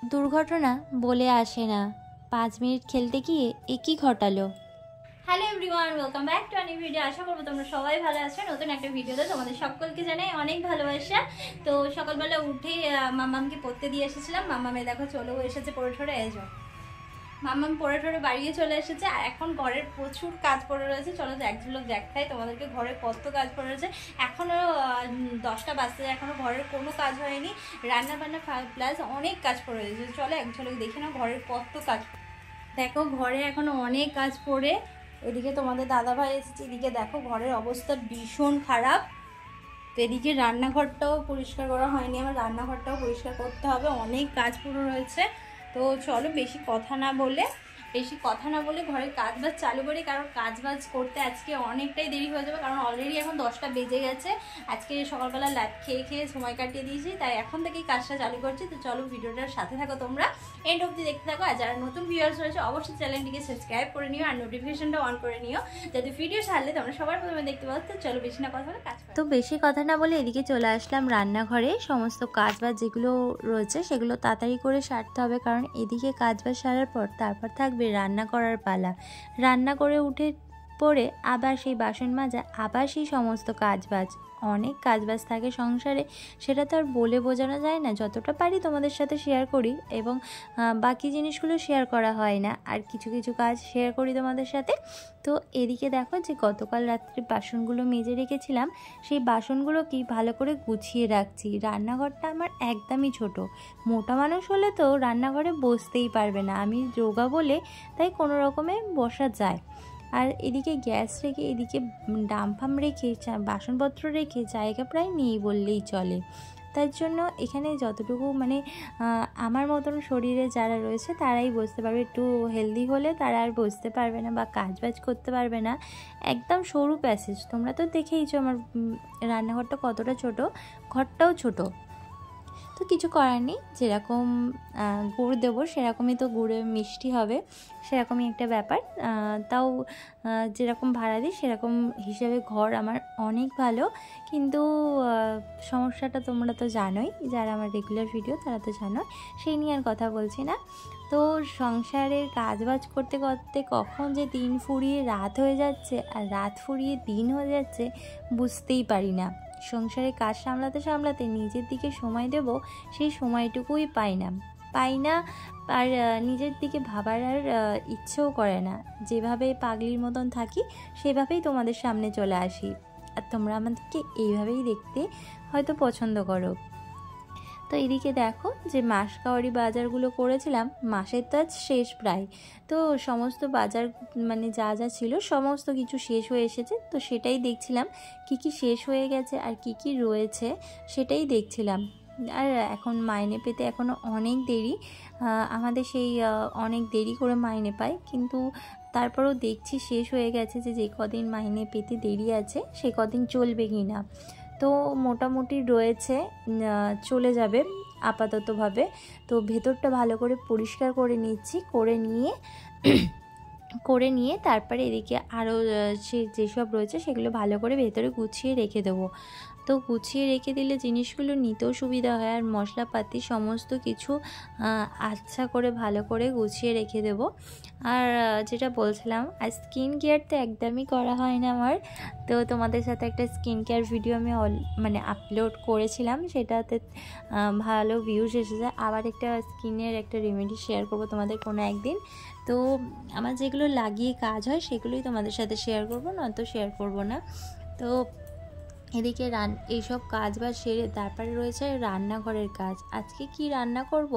দুর্ঘটনা বলে আসে না, 5 মিনিট খেলতে গিয়ে একই ঘটালো। Hello everyone, welcome back to আনি ভিডিও। আশা করবো তোমরা সবাই ভালো আছো। নতুন একটা ভিডিওতে তোমাদের সকলকে জানাই অনেক ভালোবাসা। তো সকালবেলা উঠে মাম্মামকে পড়তে দিয়ে এসেছিলাম। মাম্মামে দেখো চলেও এসেছে পড়ে ঠরে। এসো মাম্মাম পড়ে ঠরে বাড়িয়ে চলে এসেছে। আর এখন ঘরের প্রচুর কাজ পড়ে রয়েছে। চলো এক ঝলক দেখাই তোমাদেরকে ঘরে কত কাজ পড়ে রয়েছে। এখনও 10টা বাজতে, এখনও ঘরের কোনো কাজ হয়নি। রান্না বান্না প্লাস অনেক কাজ পড়ে রয়েছে। চলো এক ঝলক দেখে নাও ঘরের কত কাজ। দেখো ঘরে এখনো অনেক কাজ পড়ে। এদিকে তোমাদের দাদাভাই এসেছে, এদিকে দেখো ঘরের অবস্থা ভীষণ খারাপ। তো এদিকে রান্নাঘরটাও পরিষ্কার করা হয়নি, আমার রান্নাঘরটাও পরিষ্কার করতে হবে, অনেক কাজ পড়ে রয়েছে। তো চলো বেশি কথা না বলে ঘরের কাজবাজ চালু করি, কারণ কাজবাজ করতে আজকে অনেকটাই দেরি হয়ে যাবে। কারণ অলরেডি এখন 10টা বেজে গেছে। আজকে সকালবেলা ল্যাপ খেয়ে সময় কাটিয়ে দিয়েছি, তাই এখন থেকেই কাজটা চালু করছি। তো চলো ভিডিওটার সাথে থাকো, তোমরা এন্ড অবধি দেখতে থাকো। আর যারা নতুন ভিউয়ার্স রয়েছে অবশ্যই চ্যানেলটিকে সাবস্ক্রাইব করে নিও আর নোটিফিকেশনটা অন করে নিও, যাতে ভিডিও ছাড়লে তোমরা সবার প্রথমে দেখতে পাও। তো চলো বেশি না কথা বলে তো বেশি কথা না বলে এদিকে চলে আসলাম রান্নাঘরে। সমস্ত কাজবাজ যেগুলো রয়েছে সেগুলো তাড়াতাড়ি করে সারতে হবে, কারণ এদিকে কাজবাজ সারার পর তারপর থাকবে রান্না করার পালা। রান্না করে উঠে পরে আবার সেই বাসন মাজা, আবার সেই সমস্ত কাজবাজ। অনেক কাজবাজ থাকে সংসারে, সেটা তো আর বলে বোঝানো যায় না। যতটা পারি তোমাদের সাথে শেয়ার করি, এবং বাকি জিনিসগুলো শেয়ার করা হয় না। আর কিছু কিছু কাজ শেয়ার করি তোমাদের সাথে। তো এদিকে দেখো যে গতকাল রাত্রে বাসনগুলো মেজে রেখেছিলাম, সেই বাসনগুলো কি ভালো করে গুছিয়ে রাখছি। রান্নাঘরটা আমার একদমই ছোট, মোটা মানুষ হলে তো রান্নাঘরে বসতেই পারবে না। আমি যোগা বলে তাই কোনো রকমে বসা যায়। আর এদিকে গ্যাস রেখে, এদিকে ডামফাম রেখে, বাসনপত্র রেখে জায়গা প্রায় নেই বললেই চলে। তার জন্য এখানে যতটুকু মানে আমার মতন শরীরে যারা রয়েছে তারাই বসতে পারবে। একটু হেলদি হলে তারা আর বসতে পারবে না বা কাজবাজ করতে পারবে না। একদম সরু প্যাসেজ, তোমরা তো দেখেইছো আমার রান্নাঘরটা কতটা ছোট, ঘরটাও ছোট। তো কিছু করার নেই, যেরকম গুড় দেবো সেরকমই তো গুড়ে মিষ্টি হবে, সেরকমই একটা ব্যাপার। তাও যেরকম ভাড়া দিই সেরকম হিসেবে ঘর আমার অনেক ভালো। কিন্তু সমস্যাটা তোমরা তো জানোই, যারা আমার রেগুলার ভিডিও তারা তো জানো, সেই নিয়ে আর কথা বলছি না। তো সংসারের কাজবাজ করতে করতে কখন যে দিন ফুরিয়ে রাত হয়ে যাচ্ছে আর রাত ফুরিয়ে দিন হয়ে যাচ্ছে বুঝতেই পারি না। সংসারের কাজ সামলাতে সামলাতে নিজের দিকে সময় দেব, সেই সময়টুকুই পাই না। আর নিজের দিকে ভাবার আর ইচ্ছেও করে না। যেভাবে পাগলির মতন থাকি সেভাবেই তোমাদের সামনে চলে আসি, আর তোমরা আমাদেরকে এইভাবেই দেখতে হয়তো পছন্দ করো। তো এদিকে দেখো যে মাসকাওয়ারি বাজারগুলো করেছিলাম, মাসের তো আজ শেষ প্রায়। তো সমস্ত বাজার মানে যা যা ছিল সমস্ত কিছু শেষ হয়ে এসেছে। তো সেটাই দেখছিলাম, কি কি শেষ হয়ে গেছে আর কি কি রয়েছে সেটাই দেখছিলাম। আর এখন মাইনে পেতে এখনও অনেক দেরি, আমাদের সেই অনেক দেরি করে মাইনে পাই। কিন্তু তারপরেও দেখছি শেষ হয়ে গেছে, যে কদিন মাইনে পেতে দেরি আছে সে কদিন চলবে কি না। তো মোটামুটি রয়েছে, চলে যাবে আপাততভাবে। তো ভেতরটা ভালো করে পরিষ্কার করে নিচ্ছি, করে নিয়ে তারপরে এদিকে আরও যেসব রয়েছে সেগুলো ভালো করে ভেতরে গুছিয়ে রেখে দেবো। তো গুছিয়ে রেখে দিলে জিনিসগুলো নিতেও সুবিধা হয়। আর মশলাপাতি সমস্ত কিছু আচ্ছা করে ভালো করে গুছিয়ে রেখে দেব। আর যেটা বলছিলাম, আর স্কিন কেয়ার তো একদমই করা হয় না আমার। তো তোমাদের সাথে একটা স্কিন কেয়ার ভিডিও আমি মানে আপলোড করেছিলাম, সেটাতে ভালো ভিউজ এসেছে। আবার একটা স্কিনের একটা রেমেডি শেয়ার করব তোমাদের কোনো একদিন। তো আমার যেগুলো লাগিয়ে কাজ হয় সেগুলোই তোমাদের সাথে শেয়ার করব, নয়তো শেয়ার করব না। তো এদিকে এইসব কাজ বাজ সেরে তারপরে রয়েছে রান্নাঘরের কাজ। আজকে কি রান্না করব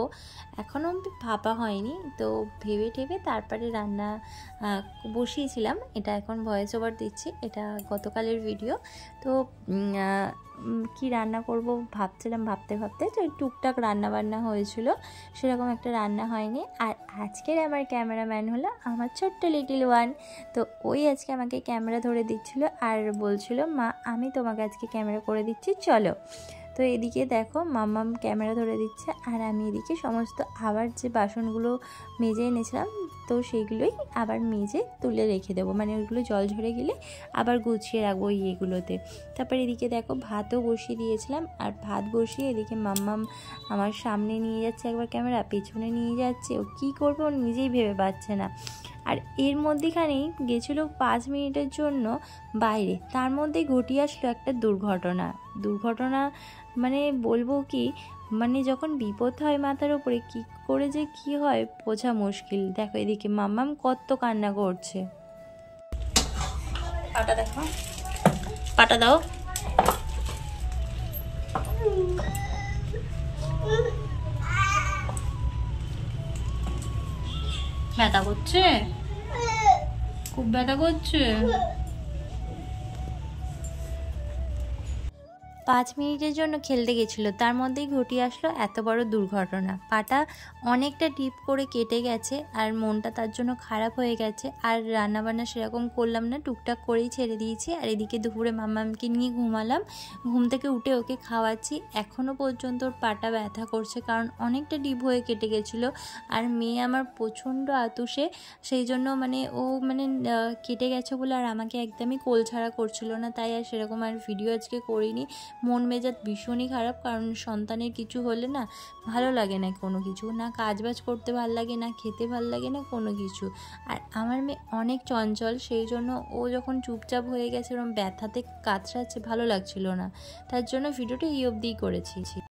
এখনও ভাবা হয়নি। তো ভেবে তারপরে রান্না বসিয়েছিলাম। এটা এখন ভয়েস ওভার দিচ্ছি, এটা গতকালের ভিডিও। তো কি রান্না করব ভাবছিলাম, ভাবতে তো টুকটাক রান্না বান্না হয়েছিল, সেরকম একটা রান্না হয়নি। আর আজকের আমার ক্যামেরাম্যান হলো আমার ছোট্ট লিটিল ওয়ান। তো ওই আজকে আমাকে ক্যামেরা ধরে দিচ্ছিল আর বলছিল, মা আমি তোমাকে আজকে ক্যামেরা করে দিচ্ছি চলো। তো এদিকে দেখো মাম্মাম ক্যামেরা ধরে দিচ্ছে, আর আমি এদিকে সমস্ত আবার যে বাসনগুলো মেজে এনেছিলাম তো সেইগুলোই আবার মেজে তুলে রেখে দেবো, মানে ওইগুলো জল ঝরে গেলে আবার গুছিয়ে রাখবো এগুলোতে। তারপর এদিকে দেখো ভাতও বসিয়ে দিয়েছিলাম, আর ভাত বসিয়ে এদিকে মাম্মাম আমার সামনে নিয়ে যাচ্ছে একবার ক্যামেরা, পেছনে নিয়ে যাচ্ছে, ও কী করবে ও নিজেই ভেবে পাচ্ছে না। আর এর মধ্যেখানেই গেছিলো 5 মিনিটের জন্য বাইরে, তার মধ্যেই ঘটিয়ে আসলো একটা দুর্ঘটনা। মানে বলবো কি, মানে যখন বিপদ হয় মাথার উপরে কী করে যে কী হয় বোঝা মুশকিল। দেখো এদিকে মাম্মাম কত কান্না করছে। পাটা দেখো, পাটা দাও। ব্যথা করছে, খুব ব্যথা করছে। 5 মিনিটের জন্য খেলতে গেছিলো, তার মধ্যেই ঘটিয়ে আসলো এত বড় দুর্ঘটনা। পাটা অনেকটা ডিপ করে কেটে গেছে, আর মনটা তার জন্য খারাপ হয়ে গেছে। আর রান্নাবান্না সেরকম করলাম না, টুকটাক করেই ছেড়ে দিয়েছি। আর এদিকে দুপুরে মাম্মামকে নিয়ে ঘুমালাম, ঘুম থেকে উঠে ওকে খাওয়াচ্ছি। এখনও পর্যন্ত ওর পাটা ব্যথা করছে, কারণ অনেকটা ডিপ হয়ে কেটে গেছিলো। আর মেয়ে আমার প্রচণ্ড আতুষে, সেই জন্য মানে ও মানে কেটে গেছে বলে আর আমাকে একদমই কোল ছাড়া করছিল না, তাই আর সেরকম আর ভিডিও আজকে করিনি। মন মেজাজ ভীষণই খারাপ, কারণ সন্তানের কিছু হলে না ভালো লাগে না, কোনো কিছু না কাজবাজ করতে ভাল লাগে না, খেতে ভাল লাগে না কোনো কিছু। আর আমার মেয়ে অনেক চঞ্চল, সেই জন্য ও যখন চুপচাপ হয়ে গেছে, এরকম ব্যথাতে কাতরাচ্ছে, ভালো লাগছিল না, তার জন্য ভিডিওটা এই অবধিই করেছি।